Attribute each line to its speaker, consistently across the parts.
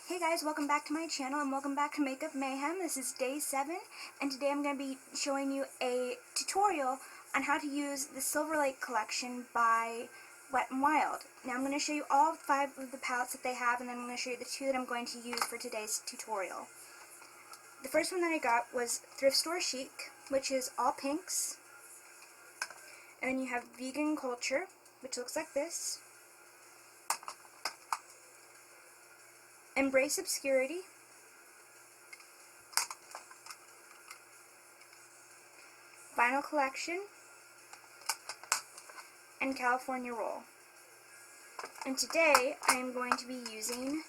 Speaker 1: Hey guys, welcome back to my channel and welcome back to Makeup Mayhem. This is day 7 and today I'm going to be showing you a tutorial on how to use the Silver Lake collection by Wet n Wild. Now I'm going to show you all 5 of the palettes that they have and then I'm going to show you the 2 that I'm going to use for today's tutorial. The first one that I got was Thrift Store Chic, which is all pinks. And then you have Vegan Culture, which looks like this. Embrace Obscurity, Vinyl Collection, and California Roll. And today I am going to be using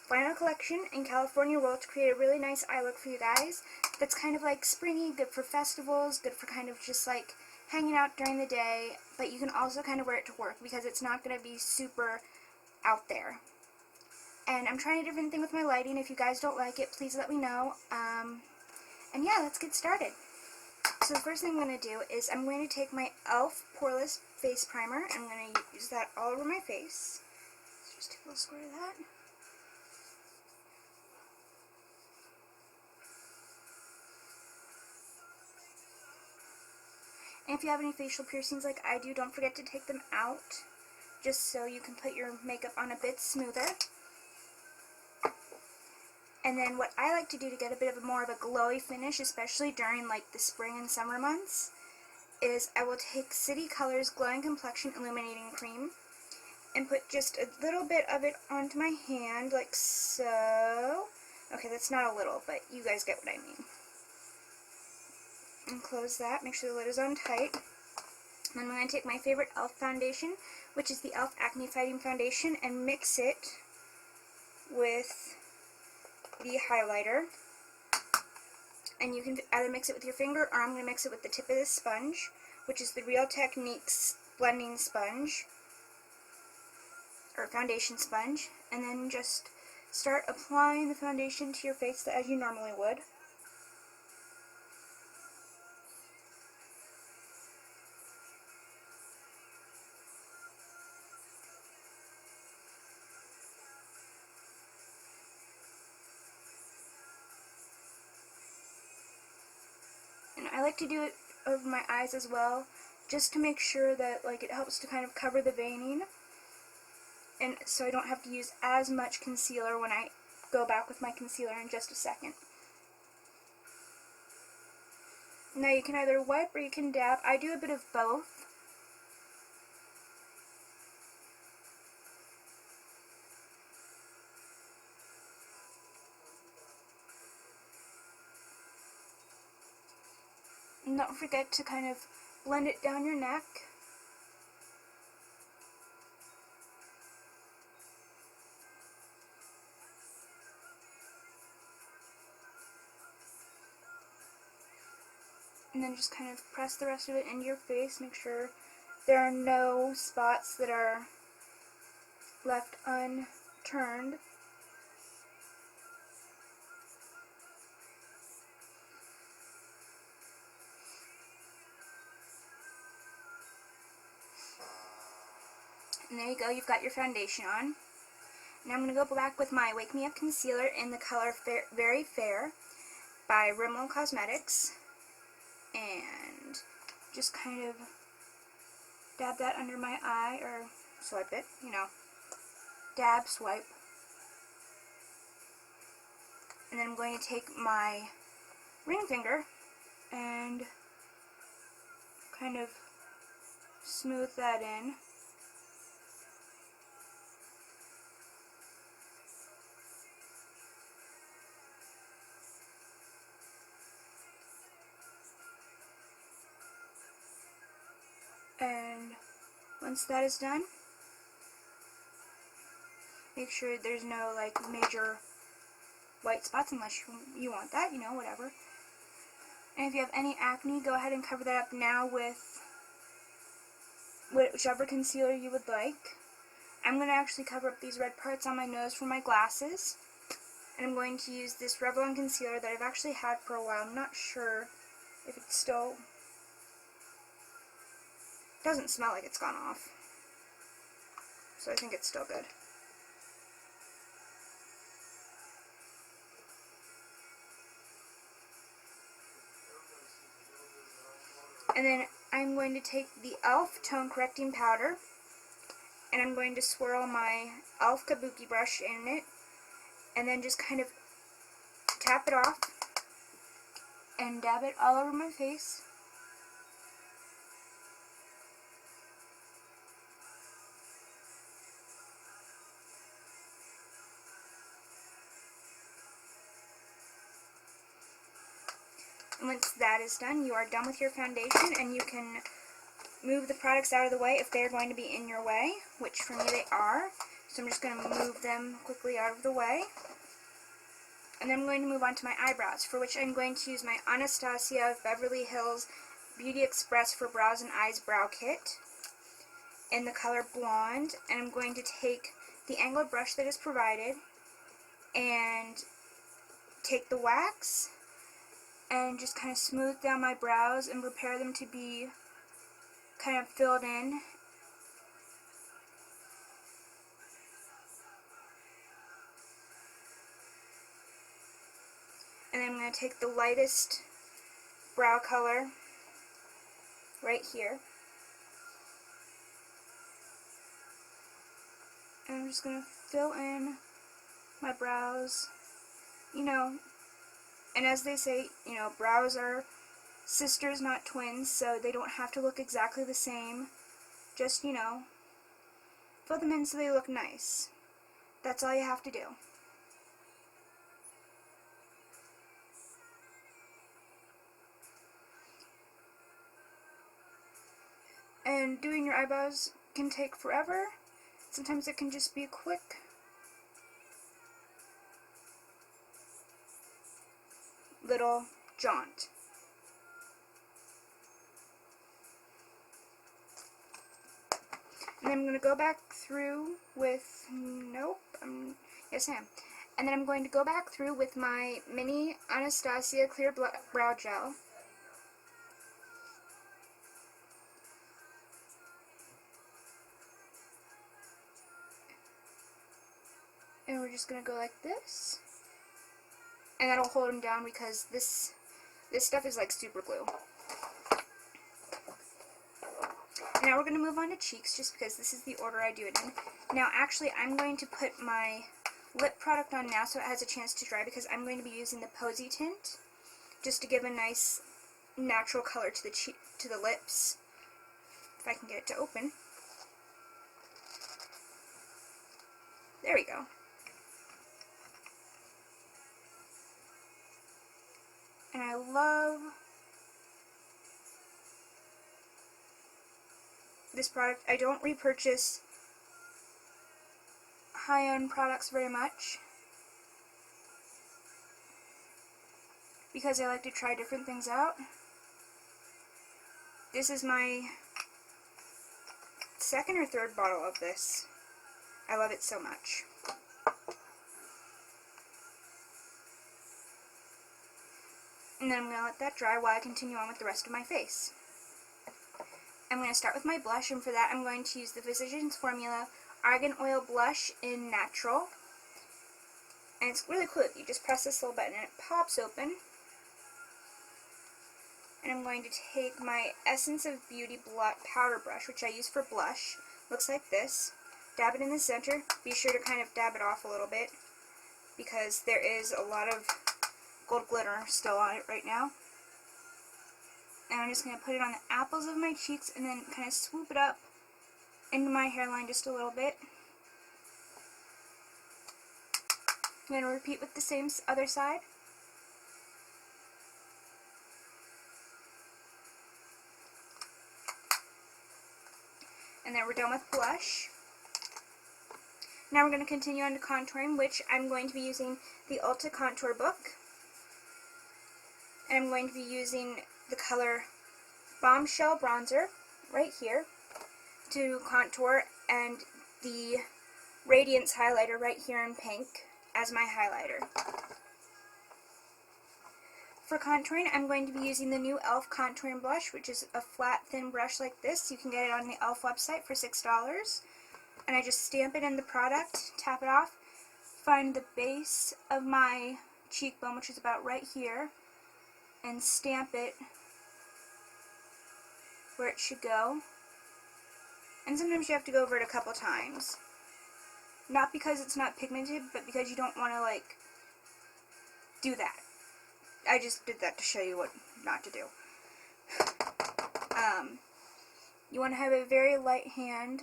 Speaker 1: Vinyl Collection and California Roll to create a really nice eye look for you guys that's kind of like springy, good for festivals, good for kind of just like hanging out during the day, but you can also kind of wear it to work because it's not going to be super out there. And I'm trying a different thing with my lighting. If you guys don't like it, please let me know. And yeah, let's get started. So the first thing I'm going to do is I'm going to take my e.l.f. Poreless Face Primer, and I'm going to use that all over my face. Let's just take a little squirt of that. And if you have any facial piercings like I do, don't forget to take them out, just so you can put your makeup on a bit smoother. And then what I like to do to get a bit of more of a glowy finish, especially during like the spring and summer months, is I will take City Colors Glowing Complexion Illuminating Cream and put just a little bit of it onto my hand, like so. Okay, that's not a little, but you guys get what I mean. And close that, make sure the lid is on tight. And then I'm going to take my favorite e.l.f. foundation, which is the e.l.f. Acne Fighting Foundation, and mix it with the highlighter, and you can either mix it with your finger or I'm going to mix it with the tip of this sponge, which is the Real Techniques blending sponge or foundation sponge, and then just start applying the foundation to your face as you normally would. And I like to do it over my eyes as well, just to make sure that like it helps to kind of cover the veining, and so I don't have to use as much concealer when I go back with my concealer in just a second. Now you can either wipe or you can dab. I do a bit of both. And don't forget to kind of blend it down your neck. And then just kind of press the rest of it into your face. Make sure there are no spots that are left unturned. And there you go, you've got your foundation on. Now I'm going to go back with my Wake Me Up Concealer in the color Very Fair by Rimmel Cosmetics. And just kind of dab that under my eye, or swipe it, you know. Dab, swipe. And then I'm going to take my ring finger and kind of smooth that in. And once that is done, make sure there's no like major white spots unless you want that, you know, whatever. And if you have any acne, go ahead and cover that up now with whichever concealer you would like. I'm going to actually cover up these red parts on my nose for my glasses. And I'm going to use this Revlon concealer that I've actually had for a while. I'm not sure if it's still... It doesn't smell like it's gone off. So I think it's still good. And then I'm going to take the e.l.f. tone correcting powder, and I'm going to swirl my e.l.f. kabuki brush in it, and then just kind of tap it off and dab it all over my face. And once that is done, you are done with your foundation, and you can move the products out of the way if they're going to be in your way, which for me they are. So I'm just going to move them quickly out of the way. And then I'm going to move on to my eyebrows, for which I'm going to use my Anastasia Beverly Hills Beauty Express for Brows and Eyes Brow Kit in the color Blonde. And I'm going to take the angled brush that is provided and take the wax and just kind of smooth down my brows and prepare them to be kind of filled in. And then I'm going to take the lightest brow color right here. And I'm just going to fill in my brows, you know, and as they say, you know, brows are sisters, not twins, so they don't have to look exactly the same. Just, you know, fill them in so they look nice. That's all you have to do. And doing your eyebrows can take forever. Sometimes it can just be a quick little jaunt. And then I'm going to go back through with, yes I am. And then I'm going to go back through with my mini Anastasia Clear Brow Gel. And we're just going to go like this. And that'll hold them down because this stuff is like super glue. And now we're going to move on to cheeks, just because this is the order I do it in. Now actually I'm going to put my lip product on now so it has a chance to dry, because I'm going to be using the Posy tint just to give a nice natural color to the lips. If I can get it to open. There we go. And I love this product. I don't repurchase high-end products very much because I like to try different things out. This is my second or third bottle of this. I love it so much. And then I'm going to let that dry while I continue on with the rest of my face. I'm going to start with my blush, and for that I'm going to use the Physicians Formula Argan Oil Blush in Natural. And it's really cool. You just press this little button and it pops open. And I'm going to take my Essence of Beauty Blot Powder Brush, which I use for blush. Looks like this. Dab it in the center. Be sure to kind of dab it off a little bit, because there is a lot of gold glitter still on it right now. And I'm just going to put it on the apples of my cheeks and then kind of swoop it up into my hairline just a little bit. I'm going to repeat with the same other side. And then we're done with blush. Now we're going to continue on to contouring, which I'm going to be using the Ulta Contour Book. And I'm going to be using the color Bombshell Bronzer right here to contour, and the Radiance highlighter right here in pink as my highlighter. For contouring, I'm going to be using the new e.l.f. contouring blush, which is a flat, thin brush like this. You can get it on the e.l.f. website for $6. And I just stamp it in the product, tap it off, find the base of my cheekbone, which is about right here, and stamp it where it should go. And sometimes you have to go over it a couple times. Not because it's not pigmented, but because you don't want to, like, do that. I just did that to show you what not to do. You want to have a very light hand.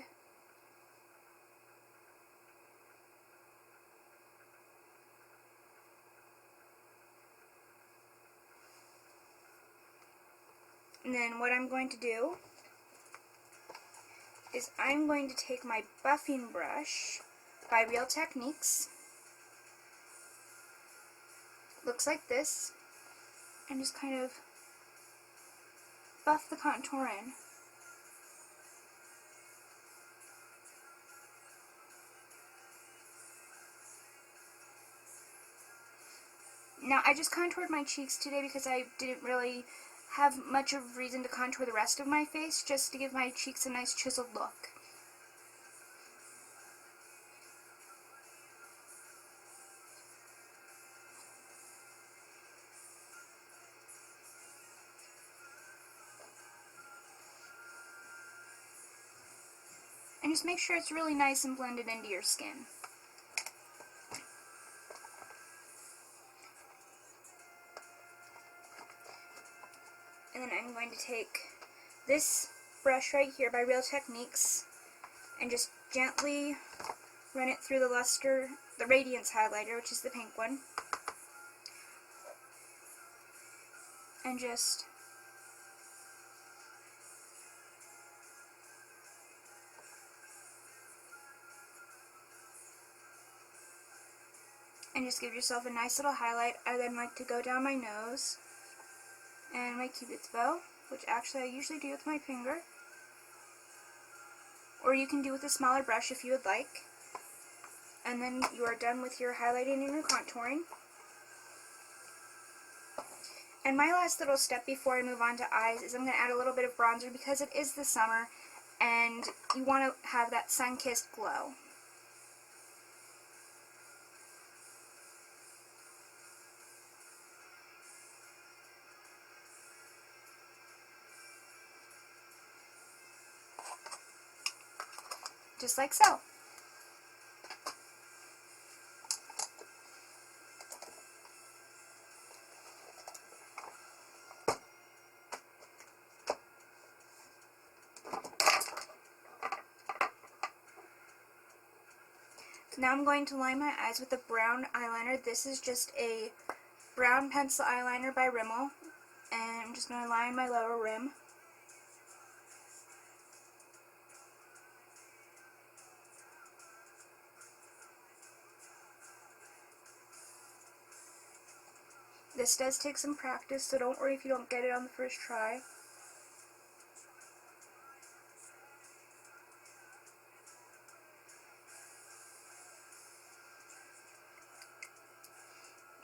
Speaker 1: And then what I'm going to do is I'm going to take my buffing brush by Real Techniques. Looks like this. And just kind of buff the contour in. Now, I just contoured my cheeks today because I didn't really have much of a reason to contour the rest of my face, just to give my cheeks a nice chiseled look. And just make sure it's really nice and blended into your skin. And then I'm going to take this brush right here by Real Techniques and just gently run it through the Radiance highlighter, which is the pink one. And just give yourself a nice little highlight. I then like to go down my nose and my Cupid's bow, which actually I usually do with my finger. Or you can do with a smaller brush if you would like. And then you are done with your highlighting and your contouring. And my last little step before I move on to eyes is I'm going to add a little bit of bronzer because it is the summer and you want to have that sun-kissed glow. Just like so. Now I'm going to line my eyes with a brown eyeliner. This is just a brown pencil eyeliner by Rimmel, and I'm just going to line my lower rim. This does take some practice, so don't worry if you don't get it on the first try.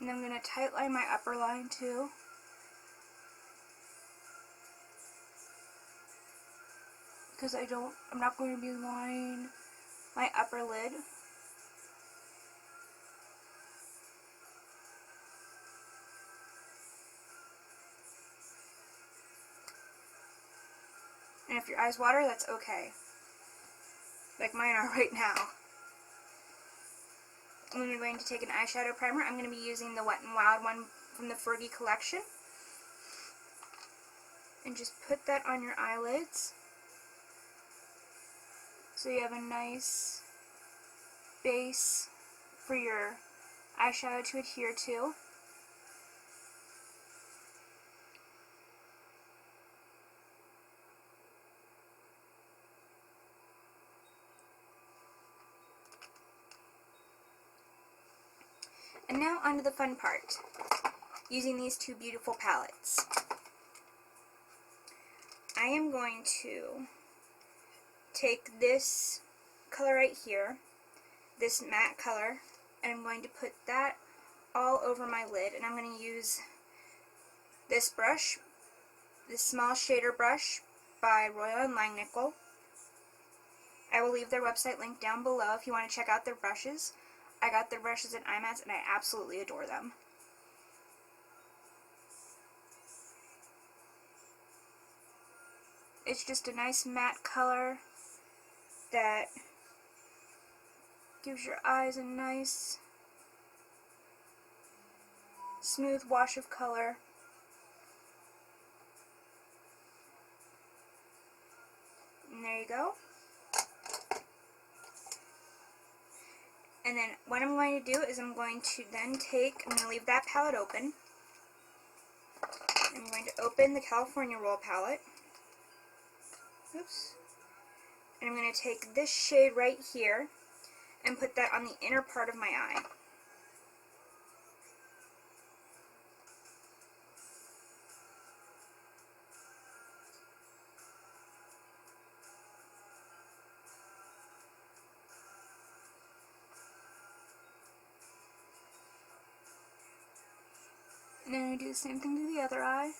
Speaker 1: And I'm going to tight line my upper line too. Because I'm not going to be lining my upper lid. And if your eyes water, that's okay. Like mine are right now. And then we're going to take an eyeshadow primer. I'm going to be using the Wet n Wild one from the Fergie collection. And just put that on your eyelids. So you have a nice base for your eyeshadow to adhere to. And now onto the fun part, using these two beautiful palettes. I am going to take this color right here, this matte color, and I'm going to put that all over my lid, and I'm going to use this brush, this small shader brush by Royal & Langnickel. I will leave their website link down below if you want to check out their brushes. I got their brushes at IMATS and I absolutely adore them. It's just a nice matte color that gives your eyes a nice smooth wash of color. And there you go. And then what I'm going to do is I'm going to leave that palette open. I'm going to open the California Roll palette. Oops. And I'm going to take this shade right here and put that on the inner part of my eye. And then I do the same thing to the other eye.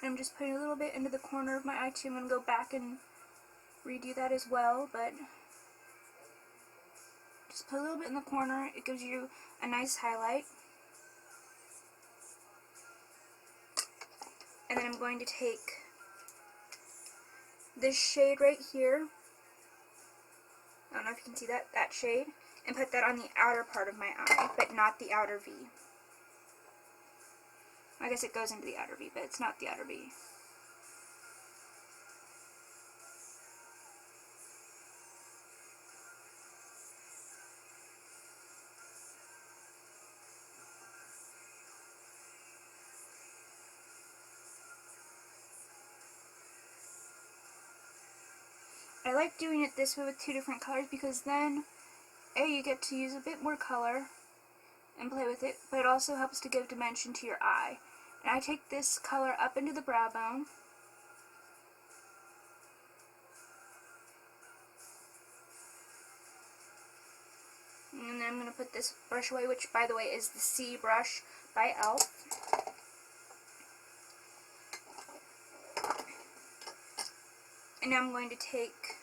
Speaker 1: And I'm just putting a little bit into the corner of my eye too. I'm going to go back and redo that as well, but just put a little bit in the corner. It gives you a nice highlight. And then I'm going to take this shade right here. I don't know if you can see that shade. And put that on the outer part of my eye, but not the outer V. I guess it goes into the outer V, but it's not the outer V. I like doing it this way with two different colors because then you get to use a bit more color and play with it, but it also helps to give dimension to your eye. And I take this color up into the brow bone. And then I'm going to put this brush away, which by the way is the C brush by e.l.f. And now I'm going to take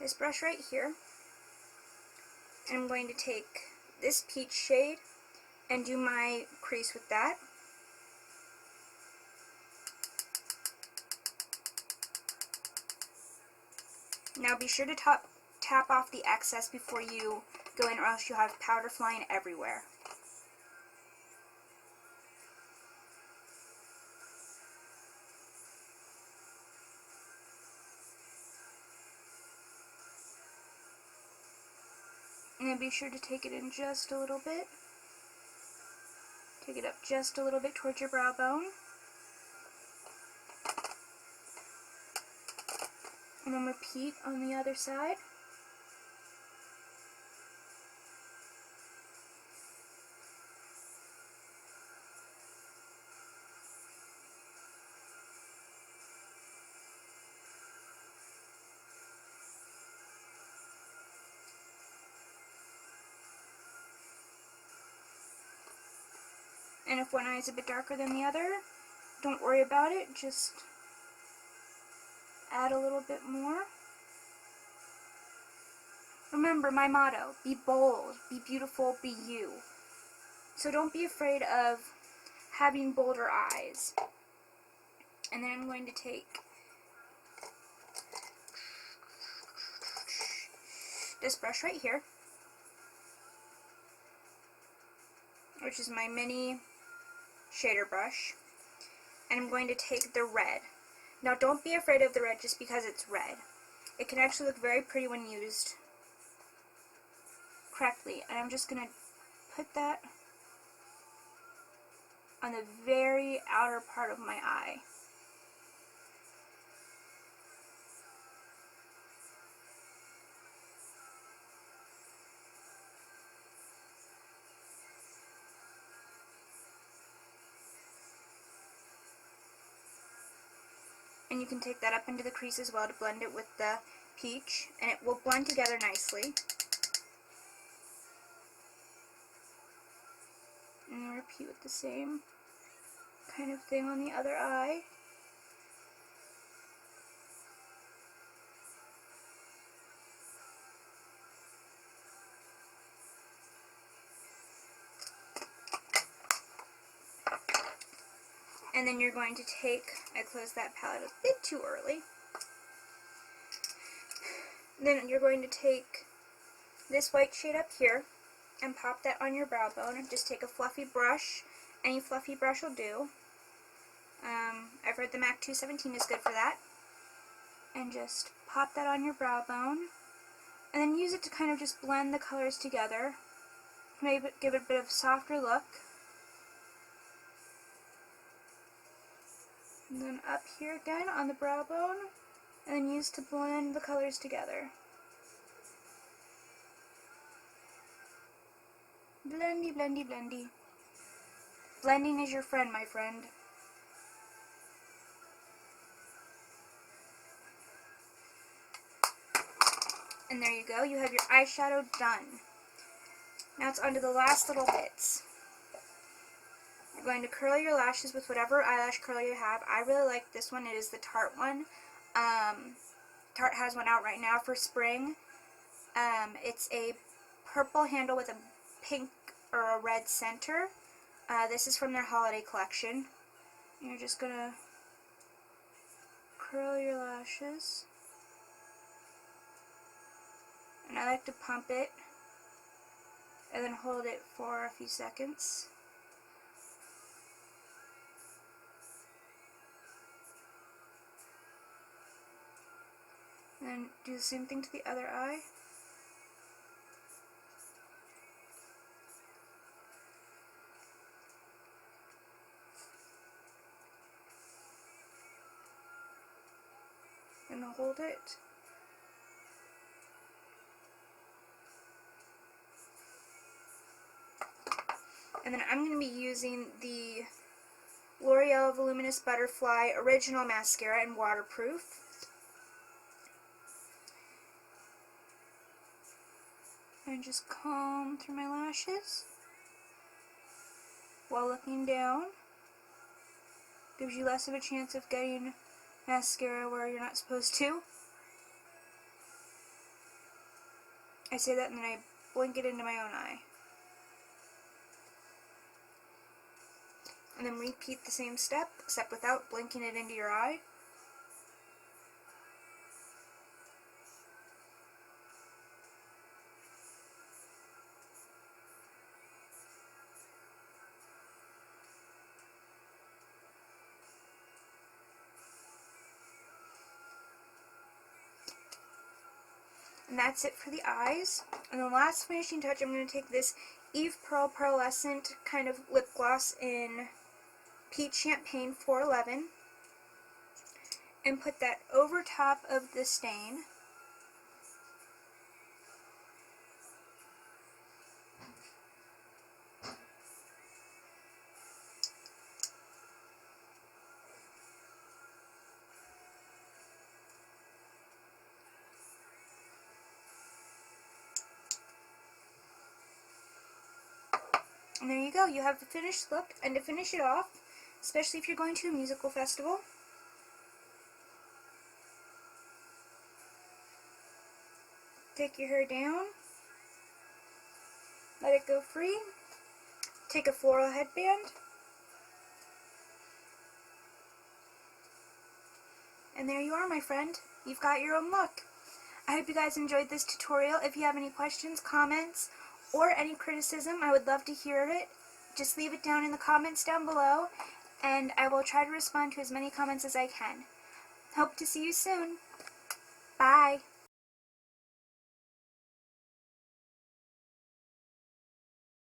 Speaker 1: this brush right here, and I'm going to take this peach shade and do my crease with that. Now be sure to tap off the excess before you go in, or else you'll have powder flying everywhere. And then be sure to take it in just a little bit. Take it up just a little bit towards your brow bone. And then repeat on the other side. And if one eye is a bit darker than the other, don't worry about it, just add a little bit more. Remember my motto, be bold, be beautiful, be you. So don't be afraid of having bolder eyes. And then I'm going to take this brush right here, which is my mini shader brush, and I'm going to take the red. Now don't be afraid of the red just because it's red. It can actually look very pretty when used correctly, and I'm just going to put that on the very outer part of my eye. And you can take that up into the crease as well to blend it with the peach, and it will blend together nicely. And then repeat with the same kind of thing on the other eye. And then you're going to take, I closed that palette a bit too early. Then you're going to take this white shade up here and pop that on your brow bone. And just take a fluffy brush. Any fluffy brush will do. I've heard the MAC 217 is good for that. And just pop that on your brow bone. And then use it to kind of just blend the colors together. Maybe give it a bit of a softer look. And then up here again on the brow bone, and then use to blend the colors together. Blendy, blendy, blendy. Blending is your friend, my friend. And there you go, you have your eyeshadow done. Now it's on to the last little bits. You're going to curl your lashes with whatever eyelash curler you have. I really like this one. It is the Tarte one. Tarte has one out right now for spring. It's a purple handle with a pink or a red center. This is from their holiday collection. You're just going to curl your lashes. And I like to pump it and then hold it for a few seconds. And then do the same thing to the other eye. And hold it. And then I'm going to be using the L'Oreal Voluminous Butterfly Original Mascara in Waterproof. And just comb through my lashes while looking down. Gives you less of a chance of getting mascara where you're not supposed to. I say that and then I blink it into my own eye. And then repeat the same step, except without blinking it into your eye. And that's it for the eyes. And the last finishing touch, I'm going to take this Eve Pearl Pearlescent kind of lip gloss in Peach Champagne 411 and put that over top of the stain. And there you go, you have the finished look. And to finish it off, especially if you're going to a musical festival, take your hair down, let it go free, take a floral headband, and there you are, my friend. You've got your own look. I hope you guys enjoyed this tutorial. If you have any questions, comments, or any criticism, I would love to hear it. Just leave it down in the comments down below, and I will try to respond to as many comments as I can. Hope to see you soon.